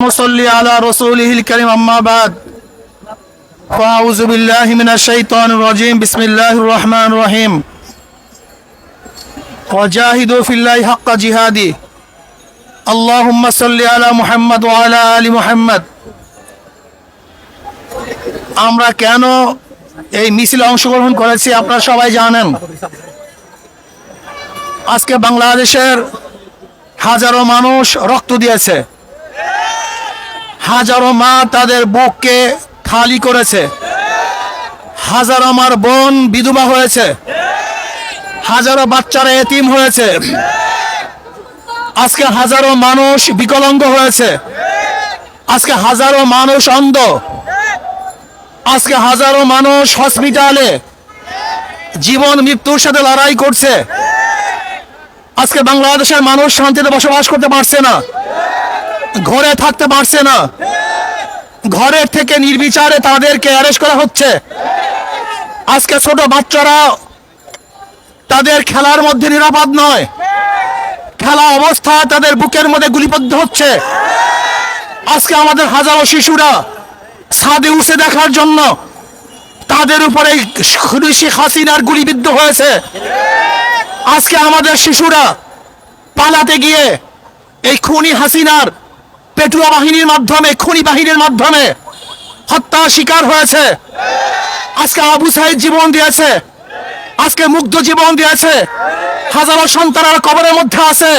صل على رسوله الكريم أما بعد فأعوذ بالله من الشيطان الرجيم بسم الله الرحمن الرحيم وجاهدوا في الله حق جهاده اللهم صل على محمد وعلى آل محمد আমরা কেন এই মিছিলে অংশগ্রহণ করেছি আপনারা সবাই জানেন। আজকে বাংলাদেশের হাজারো মানুষ রক্ত দিয়েছে, হাজারো মা তাদের বুককে খালি করেছে, হাজারো মার বোন বিধবা হয়েছে, হাজারো বাচ্চারা এতিম হয়েছে, আজকে হাজারো মানুষ বিকলাঙ্গ হয়েছে, আজকে হাজারো মানুষ অন্ধ, আজকে হাজারো মানুষ হসপিটালে জীবন মৃত্যুর সাথে লড়াই করছে। আজকে বাংলাদেশের মানুষ শান্তিতে বসবাস করতে পারছে না, ঘরে থাকতে পারছে না, ঘরের থেকে নির্বিচারে তাদেরকে অ্যারেস্ট করা হচ্ছে। আজকে ছোট বাচ্চারা তাদের খেলার মধ্যে নিরাপদ নয়, খেলা অবস্থায় তাদের বুকের মধ্যে গুলিবিদ্ধ হচ্ছে। আজকে আমাদের হাজারো শিশুরা ছাদে উঠে দেখার জন্য তাদের উপরে শেখ হাসিনার গুলিবিদ্ধ হয়েছে। আজকে আমাদের শিশুরা পালাতে গিয়ে এই খুনি হাসিনার পেটুয়া বাহিনীর মাধ্যমে, খুনি বাহিনীর মাধ্যমে হত্যার শিকার হয়েছে। আজকে আবু সাইদ জীবন দিয়েছে, আজকে মুগ্ধ জীবন দিয়েছে, হাজারো সন্তানের কবরের মধ্যে আছে।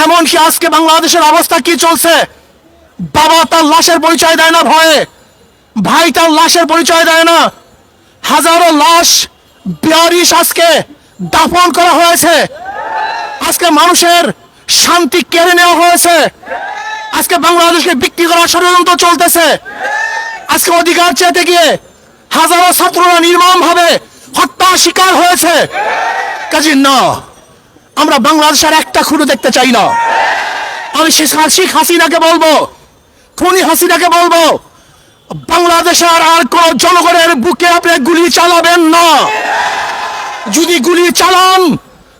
এমনকি আজকে বাংলাদেশের অবস্থা কি চলছে, বাবা তার লাশের পরিচয় দেয় না ভয়ে, ভাই তার লাশের পরিচয় দেয় না, হাজারো লাশ বেয়ারিশ আজকে দাফন করা হয়েছে। আজকে মানুষের শান্তি কেড়ে নেওয়া হয়েছে। আজকে বাংলাদেশকে বিক্রি করার ষড়যন্ত্র চলতেছে। আজকে অধিকার চেতে গিয়ে হাজারো ছাত্ররা নির্মমভাবে হত্যার শিকার হয়েছে। কাজী না, আমরা বাংলাদেশের একটা খুঁড়ো দেখতে চাই না। আমি শেখ হাসিনাকে বলবো, খুনি হাসিনাকে বলবো, বাংলাদেশের আর কোন জনগণের বুকে আপনি গুলি চালাবেন না। যদি গুলি চালান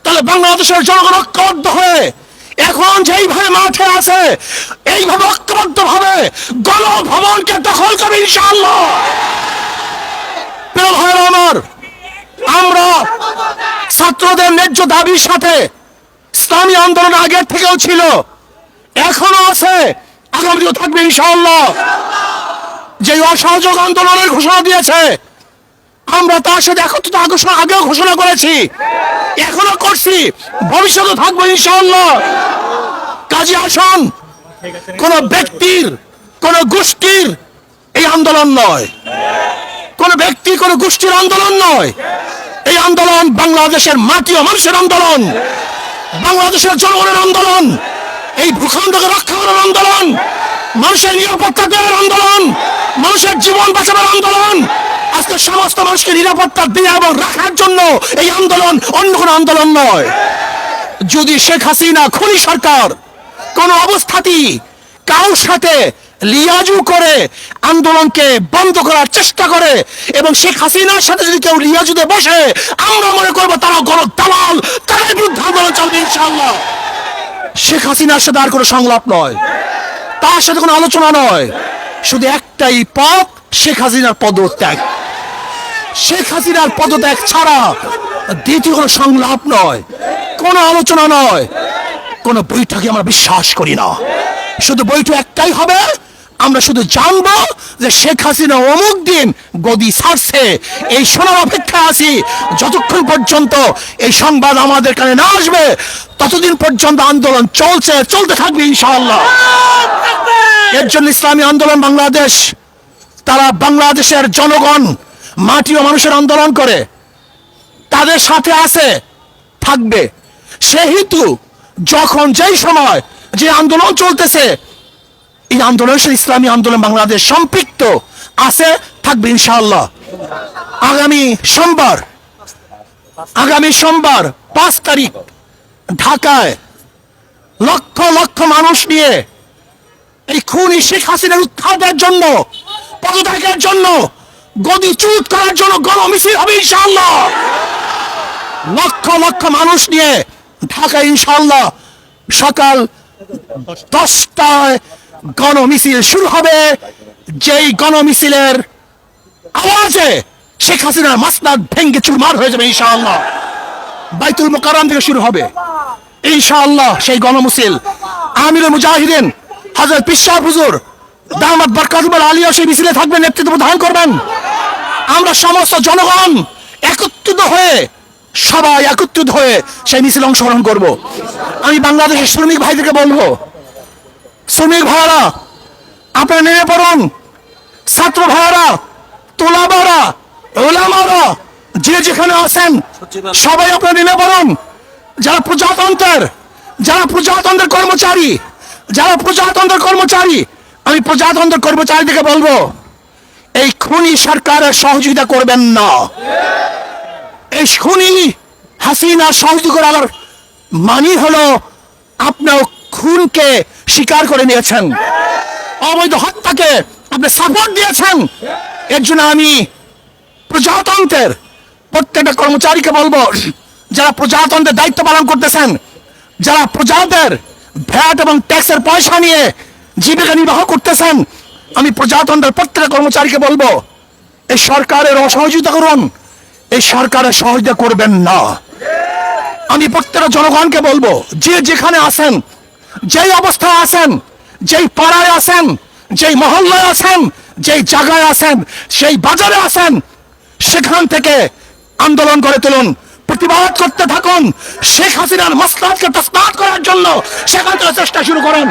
তাহলে বাংলাদেশের জনগণ ঐক্যবদ্ধ হয়ে এখন যেইভাবে মাঠে আছে এইভাবে ঐক্যবদ্ধ ভাবে গণভবনকে দখল করবে ইনশাআল্লাহ। প্রিয় ভাইরা আমার, আমরা ছাত্রদের ন্যায্য দাবির সাথে ইসলামী আন্দোলন আগের থেকেও ছিল, এখনো আছে, আগামীও থাকবে ইনশাআল্লাহ। যে অসহযোগ আন্দোলনের ঘোষণা দিয়েছে আমরা তার সাথে আগেও ঘোষণা করেছি, এখনো করছি, ভবিষ্যতে থাকবো ইনশাআল্লাহ। কাজী আসন কোন ব্যক্তির, কোন গোষ্ঠীর এই আন্দোলন নয়, কোন ব্যক্তি কোন গোষ্ঠীর আন্দোলন নয়। এই আন্দোলন বাংলাদেশের মাটি ও মানুষের আন্দোলন, বাংলাদেশের জনগণের আন্দোলন, এই ভূখণ্ডকে রক্ষা করার আন্দোলন, মানুষের নিরাপত্তা দেওয়ার আন্দোলন, মানুষের জীবন বাঁচানোর আন্দোলন। আজকে সমস্ত মানুষকে নিরাপত্তা দেওয়া এবং রাখার জন্য এই আন্দোলন, অন্য কোনো আন্দোলন নয়। যদি শেখ হাসিনা খুনি সরকার কোন অবস্থাতেই কারোর সাথে লিয়াজু করে আন্দোলনকে বন্ধ করার চেষ্টা করে এবং শেখ হাসিনার সাথে যদি কেউ লিয়াজুতে বসে, আমরা মনে করবো তারা গণ দালাল, তাদের বিরুদ্ধে আন্দোলন চলবে ইনশাআল্লাহ। শেখ হাসিনার সাথে আর কোনো সংলাপ নয়, তার সাথে কোনো আলোচনা নয়, শুধু একটাই পথ, শেখ হাসিনার পদত্যাগ। শেখ হাসিনার পদত্যাগ ছাড়া দ্বিতীয় কোনো সংলাপ নয়, কোনো আলোচনা নয়, কোনো বৈঠকে আমরা বিশ্বাস করি না। শুধু বৈঠক একটাই হবে, আমরা শুধু জানবো যে শেখ হাসিনা অমুক দিন গদি ছাড়ছে, এই শোনার অপেক্ষা আছি। যতক্ষণ পর্যন্ত এই সংবাদ আমাদের কানে না আসবে ততদিন পর্যন্ত আন্দোলন চলছে, চলতে থাকবে ইনশাআল্লাহ। এর জন্য ইসলামী আন্দোলন বাংলাদেশ, তারা বাংলাদেশের জনগণ, মাটি ও মানুষের আন্দোলন করে, তাদের সাথে আছে, থাকবে। সেহেতু যখন যেই সময় যে আন্দোলন চলতেছে, এই আন্দোলনের সাথে ইসলামী আন্দোলন বাংলাদেশ সম্পৃক্ত আছে, থাকবে ইনশাআল্লাহ। আগামী সোমবার 5 তারিখ ঢাকায় লক্ষ লক্ষ মানুষ নিয়ে এই খুনি শেখ হাসিনার উৎখাতের জন্য, পদত্যাগের জন্য, গদিচ্যুত করার জন্য গণমিছিল হবে ইনশাআল্লাহ। লক্ষ লক্ষ মানুষ নিয়ে ঢাকা ইনশাআল্লাহ সকাল 10টায় গণমিছিল শুরু হবে। যেই গণমিছিলের আওয়াজে শেখ হাসিনার মাসনাদ ভেঙ্গে চুরমার হয়ে যাবে ইনশাআল্লাহ। বাইতুল মোকাররম থেকে শুরু হবে ইনশাআল্লাহ সেই গণমিছিল। আমিরুল মুজাহিদিন হযরত পীর সাহেব হুজুর দামাত বরকাতুল আলিয়া সেই মিছিলে থাকবেন, নেতৃত্ব প্রদান করবেন। আমরা সমস্ত জনগণ একত্রিত হয়ে, সবাই একত্রিত হয়ে সেই মিছিলে অংশগ্রহণ করব। আমি বাংলাদেশের শ্রমিক ভাইদেরকে বলবো, শ্রমিক ভাইরা আপনারা নেমে পড়ুন। ছাত্র ভাইরা, তোলাবারা, ওলামারা যে যেখানে আছেন সবাই আপনারা নেমে পড়ুন। যারা প্রজাতন্ত্রের কর্মচারী, আমি প্রজাতন্ত্রের কর্মচারীদেরকে বলবো, এই খুনি সরকারের সহযোগিতা করবেন না। এই খুনি হাসিনা সহযোগিতা করার মানি হলো আপনার খুনকে স্বীকার করে নিয়েছেন, অবৈধ হত্যাকে আপনি সাপোর্ট দিয়েছেন। এর জন্য আমি প্রজাতন্ত্রের প্রত্যেকটা কর্মচারীকে বলবো, যারা প্রজাতন্ত্রের দায়িত্ব পালন করতেছেন, যারা প্রজাদের ভ্যাট এবং ট্যাক্সের পয়সা নিয়ে জীবিকা নির্বাহ করতেছেন, আমি প্রজাতন্ত্রের প্রত্যেকটা কর্মচারীকে বলবো, এই সরকারের অসহযোগিতা করুন, এই সরকারের সহযোগিতা করবেন না। আমি প্রত্যেকটা জনগণকে বলবো, যে যেখানে আছেন, যেই অবস্থায় আছেন, যেই পাড়ায় আছেন, যেই মহল্লায় আছেন, যেই জায়গায় আছেন, সেই বাজারে আছেন, সেখান থেকে আন্দোলন করে তুলুন, প্রতিবাদ করতে থাকুন। শেখ হাসিনার মাসলাতকে তসনাত করার জন্য সেখান থেকে চেষ্টা শুরু করেন।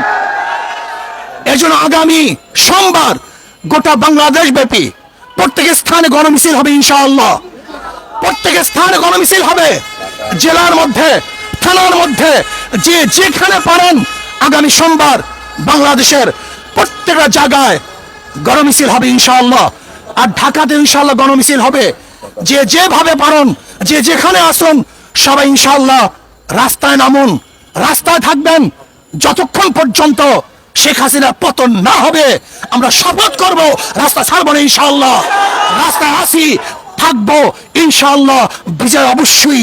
এজন্য আগামী সোমবার গোটা বাংলাদেশ ব্যাপী প্রত্যেক স্থানে গণমিছিল হবে ইনশাআল্লাহ। প্রত্যেক স্থানে গণমিছিল হবে, জেলার মধ্যে, থানার মধ্যে, যে যেখানে পারেন আগামী সোমবার বাংলাদেশের প্রত্যেকটা জায়গায় গণমিছিল হবে ইনশাআল্লাহ। আর ঢাকাতে ইনশাআল্লাহ গণমিছিল হবে। যে যেভাবে পারেন, যে যেখানে আসুন, সবাই ইনশাআল্লাহ রাস্তায় নামুন, রাস্তায় থাকবেন যতক্ষণ পর্যন্ত শেখ হাসিনার পতন না হবে। আমরা শপথ করব রাস্তা ছাড়বো না ইনশাআল্লাহ। রাস্তায় আসি, থাকবো ইনশাআল্লাহ। বিজয় অবশ্যই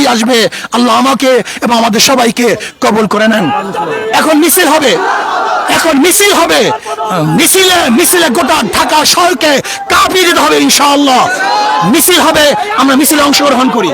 আসবে। আল্লাহ আমাকে এবং আমাদের সবাইকে কবুল করে নেন। এখন মিছিল হবে, মিছিলে গোটা ঢাকা শহরকে কাঁপিয়ে দিতে হবে ইনশাআল্লাহ। মিছিল হবে, আমরা মিছিলে অংশগ্রহণ করি।